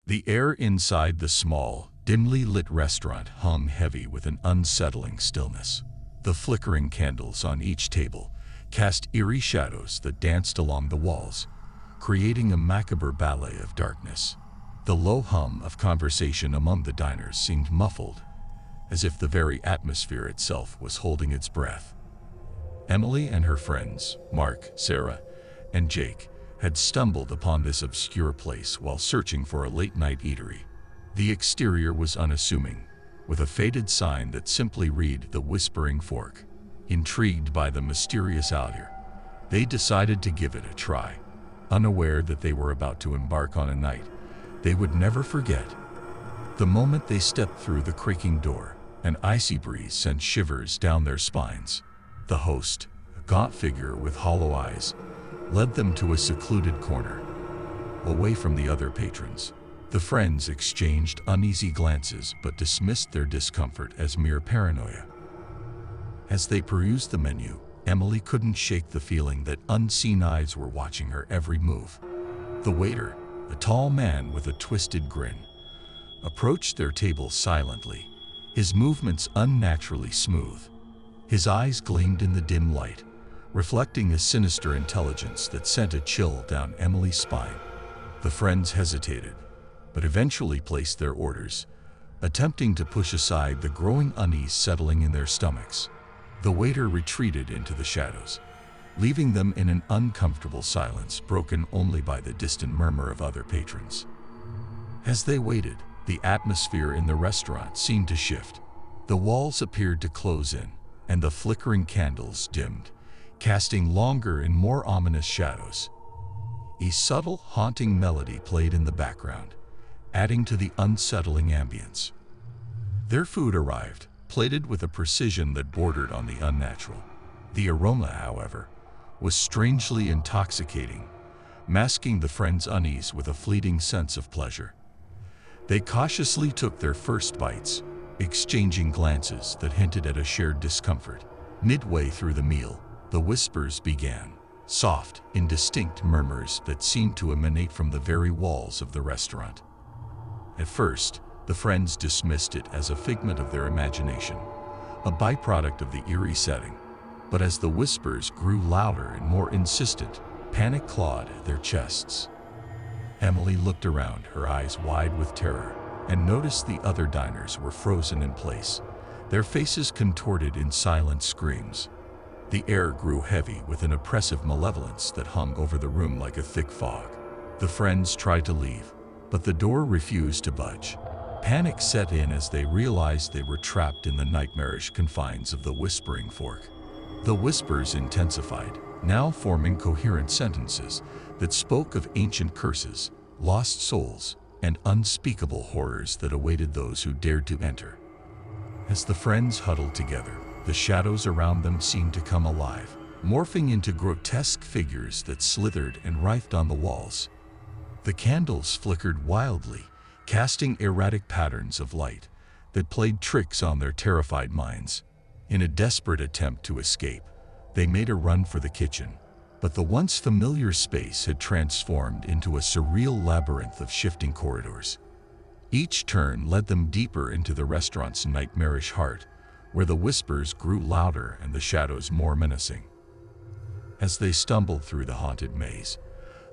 The air inside the small, dimly lit restaurant hung heavy with an unsettling stillness. The flickering candles on each table cast eerie shadows that danced along the walls, creating a macabre ballet of darkness. The low hum of conversation among the diners seemed muffled, as if the very atmosphere itself was holding its breath. Emily and her friends, Mark, Sarah, and Jake, had stumbled upon this obscure place while searching for a late-night eatery. The exterior was unassuming, with a faded sign that simply read "The Whispering Fork." Intrigued by the mysterious allure, they decided to give it a try, unaware that they were about to embark on a night they would never forget. The moment they stepped through the creaking door, an icy breeze sent shivers down their spines. The host, a gaunt figure with hollow eyes, led them to a secluded corner, away from the other patrons. The friends exchanged uneasy glances but dismissed their discomfort as mere paranoia. As they perused the menu, Emily couldn't shake the feeling that unseen eyes were watching her every move. The waiter, a tall man with a twisted grin, approached their table silently, his movements unnaturally smooth. His eyes gleamed in the dim light, reflecting a sinister intelligence that sent a chill down Emily's spine. The friends hesitated, but eventually placed their orders, attempting to push aside the growing unease settling in their stomachs. The waiter retreated into the shadows, leaving them in an uncomfortable silence broken only by the distant murmur of other patrons. As they waited, the atmosphere in the restaurant seemed to shift. The walls appeared to close in, and the flickering candles dimmed, casting longer and more ominous shadows. A subtle, haunting melody played in the background, adding to the unsettling ambience. Their food arrived, plated with a precision that bordered on the unnatural. The aroma, however, was strangely intoxicating, masking the friends' unease with a fleeting sense of pleasure. They cautiously took their first bites, exchanging glances that hinted at a shared discomfort. Midway through the meal, the whispers began, soft, indistinct murmurs that seemed to emanate from the very walls of the restaurant. At first, the friends dismissed it as a figment of their imagination, a byproduct of the eerie setting. But as the whispers grew louder and more insistent, panic clawed at their chests. Emily looked around, her eyes wide with terror, and noticed the other diners were frozen in place, their faces contorted in silent screams. The air grew heavy with an oppressive malevolence that hung over the room like a thick fog. The friends tried to leave, but the door refused to budge. Panic set in as they realized they were trapped in the nightmarish confines of the Whispering Fork. The whispers intensified, now forming coherent sentences that spoke of ancient curses, lost souls, and unspeakable horrors that awaited those who dared to enter. As the friends huddled together, the shadows around them seemed to come alive, morphing into grotesque figures that slithered and writhed on the walls. The candles flickered wildly, casting erratic patterns of light that played tricks on their terrified minds. In a desperate attempt to escape, they made a run for the kitchen, but the once familiar space had transformed into a surreal labyrinth of shifting corridors. Each turn led them deeper into the restaurant's nightmarish heart, where the whispers grew louder and the shadows more menacing. As they stumbled through the haunted maze,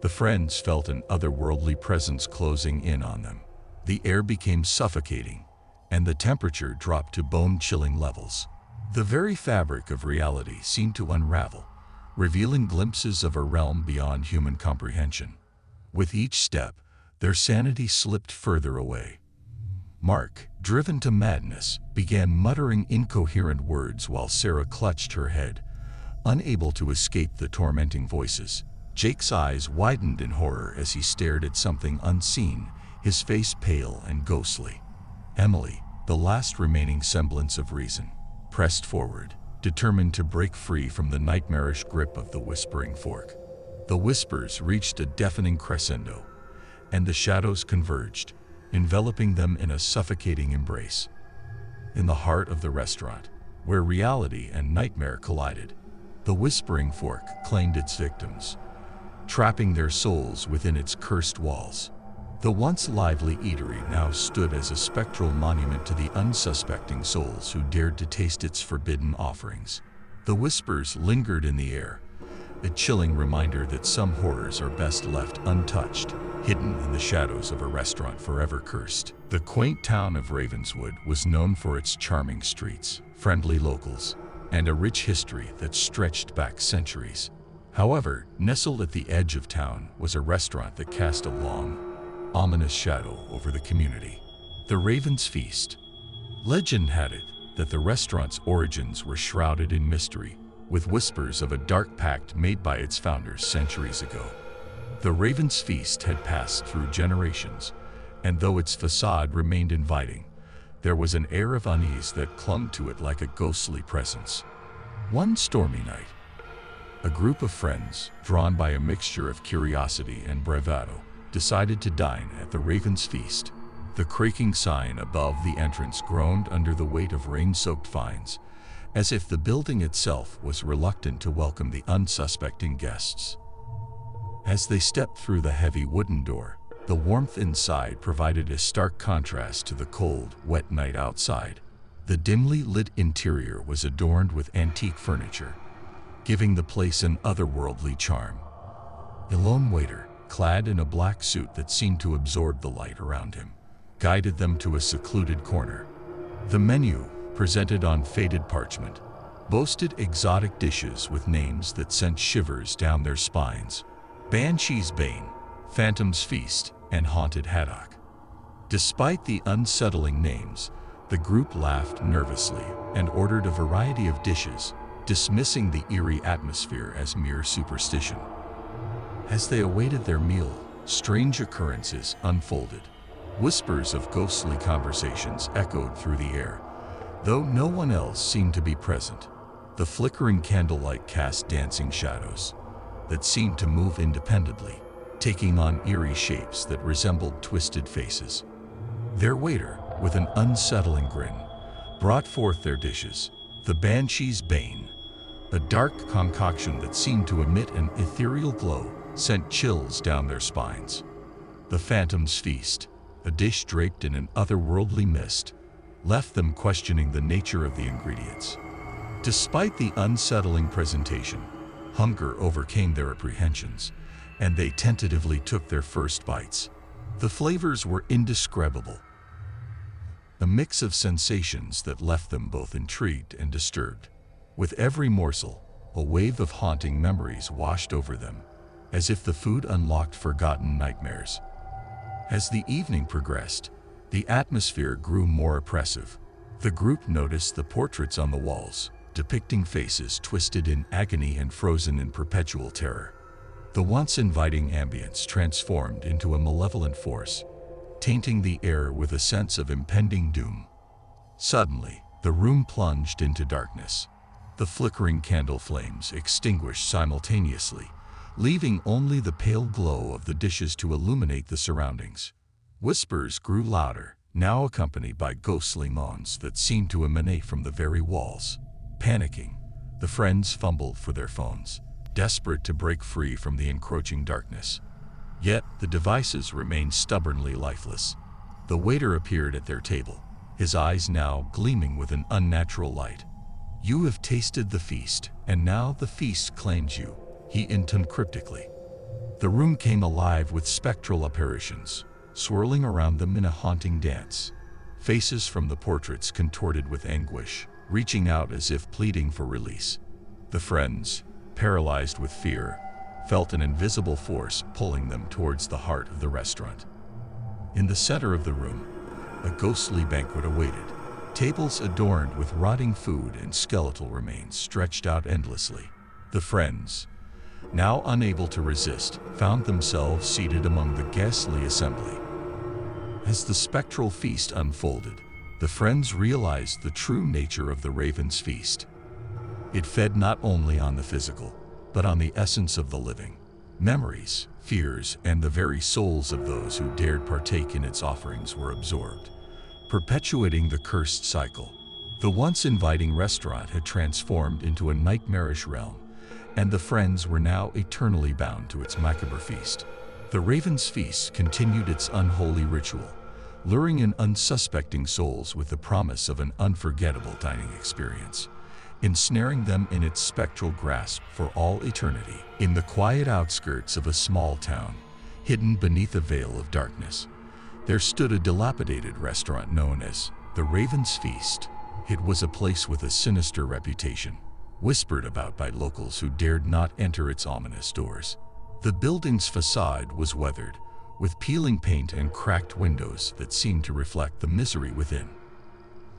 the friends felt an otherworldly presence closing in on them. The air became suffocating, and the temperature dropped to bone-chilling levels. The very fabric of reality seemed to unravel, revealing glimpses of a realm beyond human comprehension. With each step, their sanity slipped further away. Mark, driven to madness, began muttering incoherent words while Sarah clutched her head, unable to escape the tormenting voices. Jake's eyes widened in horror as he stared at something unseen, his face pale and ghostly. Emily, the last remaining semblance of reason, pressed forward, determined to break free from the nightmarish grip of the Whispering Fork. The whispers reached a deafening crescendo, and the shadows converged, enveloping them in a suffocating embrace. In the heart of the restaurant, where reality and nightmare collided, the Whispering Fork claimed its victims, trapping their souls within its cursed walls. The once lively eatery now stood as a spectral monument to the unsuspecting souls who dared to taste its forbidden offerings. The whispers lingered in the air, a chilling reminder that some horrors are best left untouched, hidden in the shadows of a restaurant forever cursed. The quaint town of Ravenswood was known for its charming streets, friendly locals, and a rich history that stretched back centuries. However, nestled at the edge of town was a restaurant that cast a long, ominous shadow over the community. The Raven's Feast. Legend had it that the restaurant's origins were shrouded in mystery, with whispers of a dark pact made by its founders centuries ago. The Raven's Feast had passed through generations, and though its facade remained inviting, there was an air of unease that clung to it like a ghostly presence. One stormy night, a group of friends, drawn by a mixture of curiosity and bravado, decided to dine at the Raven's Feast. The creaking sign above the entrance groaned under the weight of rain-soaked vines, as if the building itself was reluctant to welcome the unsuspecting guests. As they stepped through the heavy wooden door, the warmth inside provided a stark contrast to the cold, wet night outside. The dimly lit interior was adorned with antique furniture, giving the place an otherworldly charm. A lone waiter, clad in a black suit that seemed to absorb the light around him, guided them to a secluded corner. The menu, presented on faded parchment, boasted exotic dishes with names that sent shivers down their spines: Banshee's Bane, Phantom's Feast, and Haunted Haddock. Despite the unsettling names, the group laughed nervously and ordered a variety of dishes, dismissing the eerie atmosphere as mere superstition. As they awaited their meal, strange occurrences unfolded. Whispers of ghostly conversations echoed through the air, though no one else seemed to be present. The flickering candlelight cast dancing shadows that seemed to move independently, taking on eerie shapes that resembled twisted faces. Their waiter, with an unsettling grin, brought forth their dishes: the Banshee's Bane, a dark concoction that seemed to emit an ethereal glow, sent chills down their spines. The Phantom's Feast, a dish draped in an otherworldly mist, left them questioning the nature of the ingredients. Despite the unsettling presentation, hunger overcame their apprehensions, and they tentatively took their first bites. The flavors were indescribable, a mix of sensations that left them both intrigued and disturbed. With every morsel, a wave of haunting memories washed over them, as if the food unlocked forgotten nightmares. As the evening progressed, the atmosphere grew more oppressive. The group noticed the portraits on the walls, depicting faces twisted in agony and frozen in perpetual terror. The once inviting ambience transformed into a malevolent force, tainting the air with a sense of impending doom. Suddenly, the room plunged into darkness. The flickering candle flames extinguished simultaneously, leaving only the pale glow of the dishes to illuminate the surroundings. Whispers grew louder, now accompanied by ghostly moans that seemed to emanate from the very walls. Panicking, the friends fumbled for their phones, desperate to break free from the encroaching darkness. Yet, the devices remained stubbornly lifeless. The waiter appeared at their table, his eyes now gleaming with an unnatural light. "You have tasted the feast, and now the feast claims you," he intoned cryptically. The room came alive with spectral apparitions, swirling around them in a haunting dance. Faces from the portraits contorted with anguish, reaching out as if pleading for release. The friends, paralyzed with fear, felt an invisible force pulling them towards the heart of the restaurant. In the center of the room, a ghostly banquet awaited. Tables adorned with rotting food and skeletal remains stretched out endlessly. The friends, now unable to resist, found themselves seated among the ghastly assembly. As the spectral feast unfolded, the friends realized the true nature of the Raven's Feast. It fed not only on the physical, but on the essence of the living. Memories, fears, and the very souls of those who dared partake in its offerings were absorbed, perpetuating the cursed cycle. The once inviting restaurant had transformed into a nightmarish realm, and the friends were now eternally bound to its macabre feast. The Raven's Feast continued its unholy ritual, luring in unsuspecting souls with the promise of an unforgettable dining experience, ensnaring them in its spectral grasp for all eternity. In the quiet outskirts of a small town, hidden beneath a veil of darkness, there stood a dilapidated restaurant known as the Raven's Feast. It was a place with a sinister reputation, whispered about by locals who dared not enter its ominous doors. The building's facade was weathered, with peeling paint and cracked windows that seemed to reflect the misery within.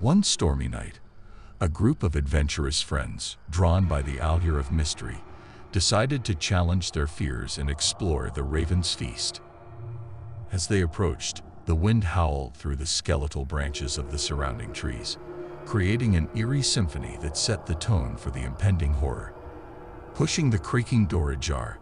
One stormy night, a group of adventurous friends, drawn by the allure of mystery, decided to challenge their fears and explore the Raven's Feast. As they approached, the wind howled through the skeletal branches of the surrounding trees, creating an eerie symphony that set the tone for the impending horror. Pushing the creaking door ajar,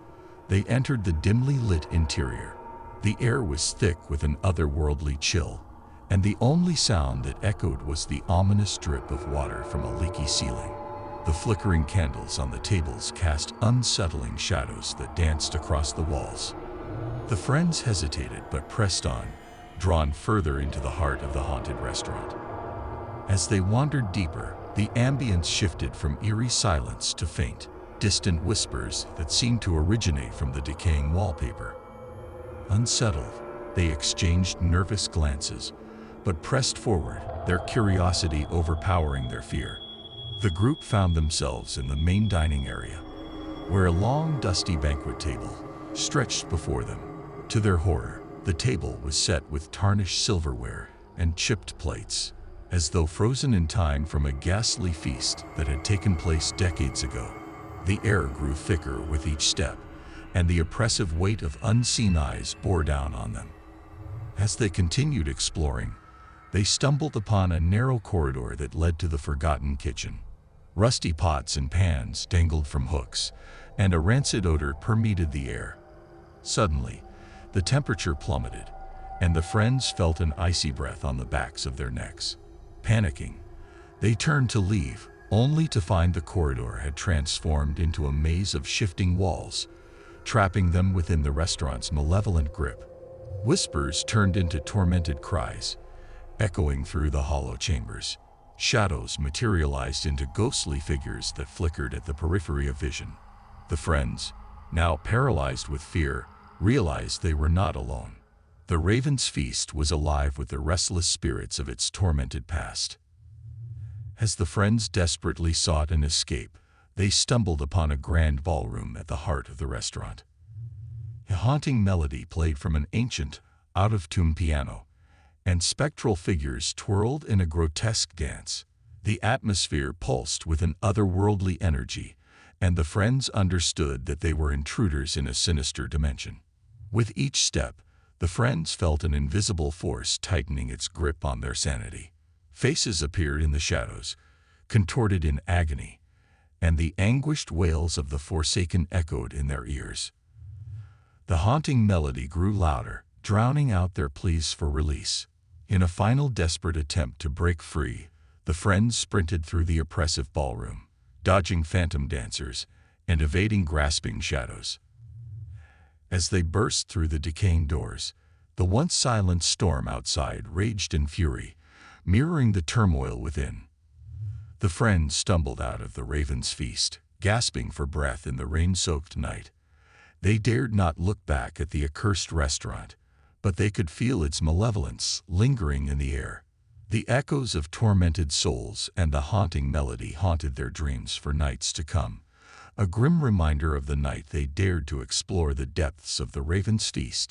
they entered the dimly lit interior. The air was thick with an otherworldly chill, and the only sound that echoed was the ominous drip of water from a leaky ceiling. The flickering candles on the tables cast unsettling shadows that danced across the walls. The friends hesitated but pressed on, drawn further into the heart of the haunted restaurant. As they wandered deeper, the ambience shifted from eerie silence to faint, distant whispers that seemed to originate from the decaying wallpaper. Unsettled, they exchanged nervous glances, but pressed forward, their curiosity overpowering their fear. The group found themselves in the main dining area, where a long, dusty banquet table stretched before them. To their horror, the table was set with tarnished silverware and chipped plates, as though frozen in time from a ghastly feast that had taken place decades ago. The air grew thicker with each step, and the oppressive weight of unseen eyes bore down on them. As they continued exploring, they stumbled upon a narrow corridor that led to the forgotten kitchen. Rusty pots and pans dangled from hooks, and a rancid odor permeated the air. Suddenly, the temperature plummeted, and the friends felt an icy breath on the backs of their necks. Panicking, they turned to leave, only to find the corridor had transformed into a maze of shifting walls, trapping them within the restaurant's malevolent grip. Whispers turned into tormented cries, echoing through the hollow chambers. Shadows materialized into ghostly figures that flickered at the periphery of vision. The friends, now paralyzed with fear, realized they were not alone. The Raven's Feast was alive with the restless spirits of its tormented past. As the friends desperately sought an escape, they stumbled upon a grand ballroom at the heart of the restaurant. A haunting melody played from an ancient, out-of-tune piano, and spectral figures twirled in a grotesque dance. The atmosphere pulsed with an otherworldly energy, and the friends understood that they were intruders in a sinister dimension. With each step, the friends felt an invisible force tightening its grip on their sanity. Faces appeared in the shadows, contorted in agony, and the anguished wails of the forsaken echoed in their ears. The haunting melody grew louder, drowning out their pleas for release. In a final desperate attempt to break free, the friends sprinted through the oppressive ballroom, dodging phantom dancers and evading grasping shadows. As they burst through the decaying doors, the once silent storm outside raged in fury, mirroring the turmoil within. The friends stumbled out of the Raven's Feast, gasping for breath in the rain-soaked night. They dared not look back at the accursed restaurant, but they could feel its malevolence lingering in the air. The echoes of tormented souls and the haunting melody haunted their dreams for nights to come, a grim reminder of the night they dared to explore the depths of the Raven's Feast.